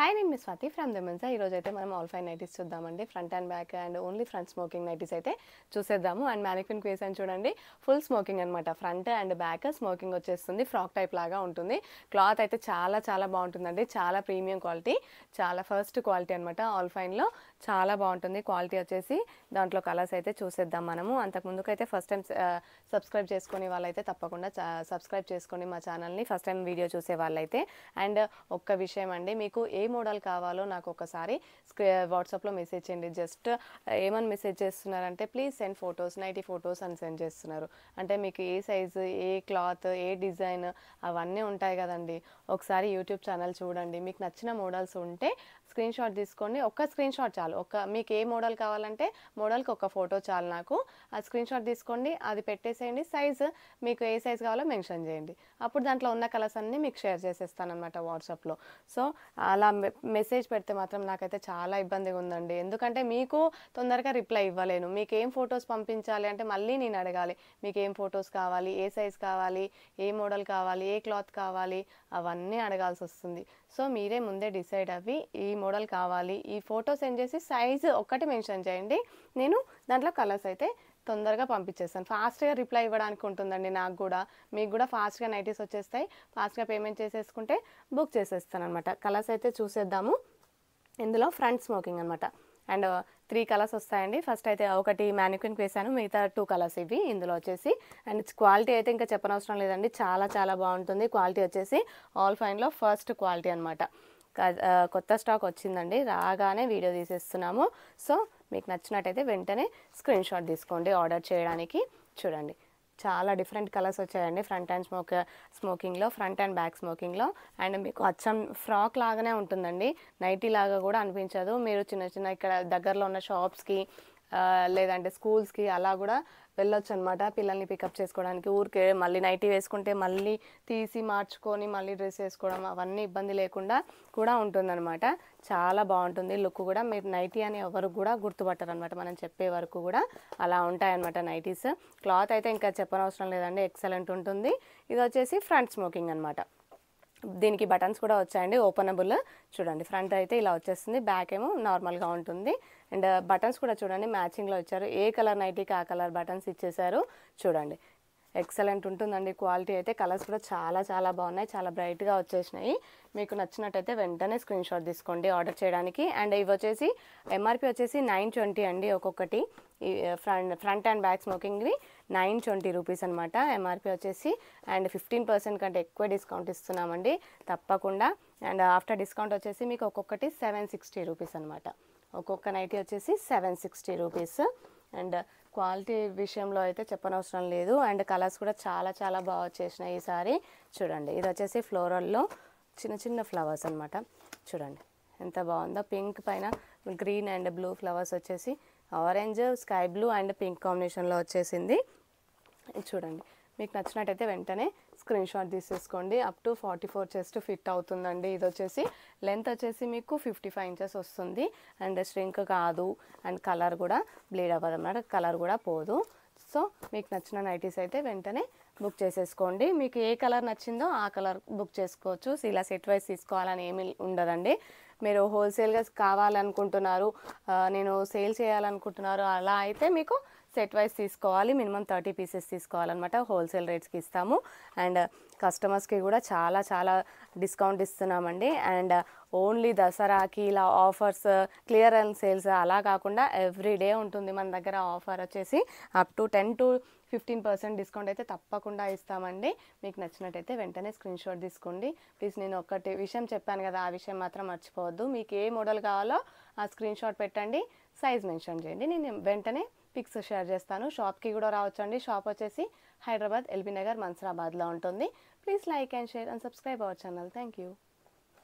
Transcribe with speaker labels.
Speaker 1: Hi నేను మీ Swathi from దెమెన్సా. ఈరోజు అయితే మనం ఆల్ ఫైన్ నైటీస్ చూద్దామండి. Front and back and only front smoking nighties అయితే చూసేద్దాము. అండ్ మ్యానిక్విన్ క్వేస్ అని చూడండి, ఫుల్ స్మోకింగ్ అనమాట. ఫ్రంట్ అండ్ బ్యాక్ స్మోకింగ్ వచ్చేస్తుంది, ఫ్రాక్ టైప్ లాగా ఉంటుంది. క్లాత్ అయితే చాలా చాలా బాగుంటుందండి, చాలా ప్రీమియం క్వాలిటీ, చాలా ఫస్ట్ క్వాలిటీ అనమాట. ఆల్ ఫైన్లో చాలా బాగుంటుంది క్వాలిటీ వచ్చేసి. దాంట్లో కలర్స్ అయితే చూసేద్దాం మనము. అంతకుముందుకు అయితే ఫస్ట్ టైం సబ్స్క్రైబ్ చేసుకునే వాళ్ళైతే తప్పకుండా సబ్స్క్రైబ్ చేసుకోండి మా ఛానల్ని, ఫస్ట్ టైం వీడియో చూసే వాళ్ళైతే. అండ్ ఒక్క విషయం అండి, మీకు ఏ మోడల్ కావాలో నాకు ఒకసారి వాట్సాప్లో మెసేజ్ చేయండి. జస్ట్ ఏమని మెసేజ్ చేస్తున్నారంటే, please send photos, nighty photos అని సెండ్ చేస్తున్నారు. అంటే మీకు ఏ సైజు, ఏ క్లాత్, ఏ డిజైన్ అవన్నీ ఉంటాయి కదండి. ఒకసారి యూట్యూబ్ ఛానల్ చూడండి, మీకు నచ్చిన మోడల్స్ ఉంటే స్క్రీన్ షాట్ తీసుకోండి. ఒక్క స్క్రీన్ షాట్ చాలు. మీకు ఏ మోడల్ కావాలంటే మోడల్కి ఒక ఫోటో చాలు నాకు. ఆ స్క్రీన్ షాట్ తీసుకోండి, అది పెట్టేసేయండి. సైజు మీకు ఏ సైజు కావాలో మెన్షన్ చేయండి. అప్పుడు దాంట్లో ఉన్న కలర్స్ అన్నీ మీకు షేర్ చేసేస్తాను అనమాట వాట్సాప్లో. సో అలా మెసేజ్ పెడితే మాత్రం నాకైతే చాలా ఇబ్బందిగా ఉందండి. ఎందుకంటే మీకు తొందరగా రిప్లై ఇవ్వలేను. మీకు ఏం ఫొటోస్ పంపించాలి అంటే మళ్ళీ నేను అడగాలి, మీకు ఏం ఫొటోస్ కావాలి, ఏ సైజ్ కావాలి, ఏ మోడల్ కావాలి, ఏ క్లాత్ కావాలి, అవన్నీ అడగాల్సి వస్తుంది. సో మీరే ముందే డిసైడ్ అవ్వి ఈ మోడల్ కావాలి, ఈ ఫోటో సెండ్ చేసి సైజు ఒక్కటి మెన్షన్ చేయండి. నేను దాంట్లో కలర్స్ అయితే తొందరగా పంపించేస్తాను. ఫాస్ట్గా రిప్లై ఇవ్వడానికి ఉంటుందండి నాకు కూడా, మీకు కూడా ఫాస్ట్గా నైటీస్ వచ్చేస్తాయి. ఫాస్ట్గా పేమెంట్ చేసేసుకుంటే బుక్ చేసేస్తాను అనమాట. కలర్స్ అయితే చూసేద్దాము. ఇందులో ఫ్రంట్ స్మోకింగ్ అనమాట. అండ్ 3 కలర్స్ వస్తాయండి. ఫస్ట్ అయితే ఒకటి మ్యానిక్విన్కి వేసాను, మిగతా 2 కలర్స్ ఇవి ఇందులో వచ్చేసి. అండ్ క్వాలిటీ అయితే ఇంకా చెప్పనవసరం లేదండి, చాలా చాలా బాగుంటుంది. క్వాలిటీ వచ్చేసి ఆల్ ఫైన్లో ఫస్ట్ క్వాలిటీ అనమాట. కొత్త స్టాక్ వచ్చిందండి, రాగానే వీడియో తీసేస్తున్నాము. సో మీకు నచ్చినట్టయితే వెంటనే స్క్రీన్ షాట్ తీసుకోండి ఆర్డర్ చేయడానికి. చూడండి చాలా డిఫరెంట్ కలర్స్ వచ్చాయండి ఫ్రంట్ అండ్ స్మోకింగ్లో, ఫ్రంట్ అండ్ బ్యాక్ స్మోకింగ్లో. అండ్ మీకు అచ్చం ఫ్రాక్ లాగానే ఉంటుందండి, నైటీ లాగా కూడా అనిపించదు. మీరు చిన్న చిన్న ఇక్కడ దగ్గరలో ఉన్న షాప్స్కి లేదంటే స్కూల్స్కి అలా కూడా వెళ్ళొచ్చు అనమాట, పిల్లల్ని పికప్ చేసుకోవడానికి. ఊరికే మళ్ళీ నైటీ వేసుకుంటే మళ్ళీ తీసి మార్చుకొని మళ్ళీ డ్రెస్ వేసుకోవడం అవన్నీ ఇబ్బంది లేకుండా కూడా ఉంటుందన్నమాట. చాలా బాగుంటుంది లుక్ కూడా. మీరు నైటీ అని ఎవరు కూడా గుర్తుపట్టరు అనమాట, మనం చెప్పే వరకు కూడా అలా ఉంటాయన్నమాట నైటీస్. క్లాత్ అయితే ఇంకా చెప్పనవసరం లేదండి, ఎక్సలెంట్ ఉంటుంది. ఇది వచ్చేసి ఫ్రంట్ స్మోకింగ్ అనమాట. దీనికి బటన్స్ కూడా వచ్చాయండి, ఓపెనబుల్. చూడండి ఫ్రంట్ అయితే ఇలా వచ్చేస్తుంది, బ్యాక్ ఏమో నార్మల్గా ఉంటుంది. అండ్ బటన్స్ కూడా చూడండి మ్యాచింగ్లో ఇచ్చారు, ఏ కలర్ నైటీకి ఆ కలర్ బటన్స్ ఇచ్చేసారు. చూడండి ఎక్సలెంట్ ఉంటుందండి క్వాలిటీ అయితే. కలర్స్ కూడా చాలా చాలా బాగున్నాయి, చాలా బ్రైట్గా వచ్చేసినాయి. మీకు నచ్చినట్టయితే వెంటనే స్క్రీన్ షాట్ తీసుకోండి ఆర్డర్ చేయడానికి. అండ్ ఇవి వచ్చేసి ఎంఆర్పి వచ్చేసి 920 అండి ఒక్కొక్కటి. ఈ ఫ్రంట్ అండ్ బ్యాక్ స్మోకింగ్వి 920 రూపీస్ అనమాట ఎంఆర్పి వచ్చేసి. అండ్ 15% కంటే ఎక్కువ డిస్కౌంట్ ఇస్తున్నామండి తప్పకుండా. అండ్ ఆఫ్టర్ డిస్కౌంట్ వచ్చేసి మీకు ఒక్కొక్కటి 760 రూపీస్ అనమాట. ఒక్కొక్క నైటీ వచ్చేసి 760 రూపీస్. అండ్ క్వాలిటీ విషయంలో అయితే చెప్పనవసరం లేదు. అండ్ కలర్స్ కూడా చాలా చాలా బాగా వచ్చేసినాయి ఈసారి. చూడండి ఇది వచ్చేసి ఫ్లోరల్లో చిన్న చిన్న ఫ్లవర్స్ అనమాట. చూడండి ఎంత బాగుందో, పింక్ పైన గ్రీన్ అండ్ బ్లూ ఫ్లవర్స్ వచ్చేసి orange, sky blue and pink కాంబినేషన్లో వచ్చేసింది. చూడండి మీకు నచ్చినట్టయితే వెంటనే స్క్రీన్ షాట్ తీసేసుకోండి. అప్ టు 44 చెస్ట్ ఫిట్ అవుతుందండి. ఇది వచ్చేసి లెంత్ వచ్చేసి మీకు 55 ఇంచెస్ వస్తుంది. అండ్ స్ట్రింక్ కాదు, అండ్ కలర్ కూడా బ్లీడ్ అవ్వదు అన్నమాట, కలర్ కూడా పోదు. సో మీకు నచ్చిన నైటీస్ అయితే వెంటనే బుక్ చేసేసుకోండి. మీకు ఏ కలర్ నచ్చిందో ఆ కలర్ బుక్ చేసుకోవచ్చు. ఇలా సెట్ వైజ్ తీసుకోవాలని ఏమీ ఉండదండి. మీరు హోల్సేల్గా కావాలనుకుంటున్నారు, నేను సేల్ చేయాలనుకుంటున్నారు, అలా అయితే మీకు సెట్ వైజ్ తీసుకోవాలి. మినిమం 30 పీసెస్ తీసుకోవాలన్నమాట, హోల్సేల్ రేట్స్కి ఇస్తాము. అండ్ కస్టమర్స్కి కూడా చాలా చాలా డిస్కౌంట్ ఇస్తున్నామండి. అండ్ ఓన్లీ దసరాకి ఇలా ఆఫర్స్, క్లియరెన్స్ సేల్స్ అలా కాకుండా ఎవ్రీడే ఉంటుంది మన దగ్గర ఆఫర్ వచ్చేసి. అప్ టు 10 to 15% డిస్కౌంట్ అయితే తప్పకుండా ఇస్తామండి. మీకు నచ్చినట్టయితే వెంటనే స్క్రీన్ షాట్ తీసుకోండి ప్లీజ్. నేను ఒకటి విషయం చెప్పాను కదా, ఆ విషయం మాత్రం మర్చిపోవద్దు. మీకు ఏ మోడల్ కావాలో ఆ స్క్రీన్ షాట్ పెట్టండి, సైజ్ మెన్షన్ చేయండి, నేను వెంటనే పిక్స్ షేర్ చేస్తాను. షాప్కి కూడా రావచ్చండి. షాప్ వచ్చేసి హైదరాబాద్ ఎల్బీ నగర్ మన్సరాబాద్లో ఉంటుంది. Please like and share and subscribe our channel. Thank you.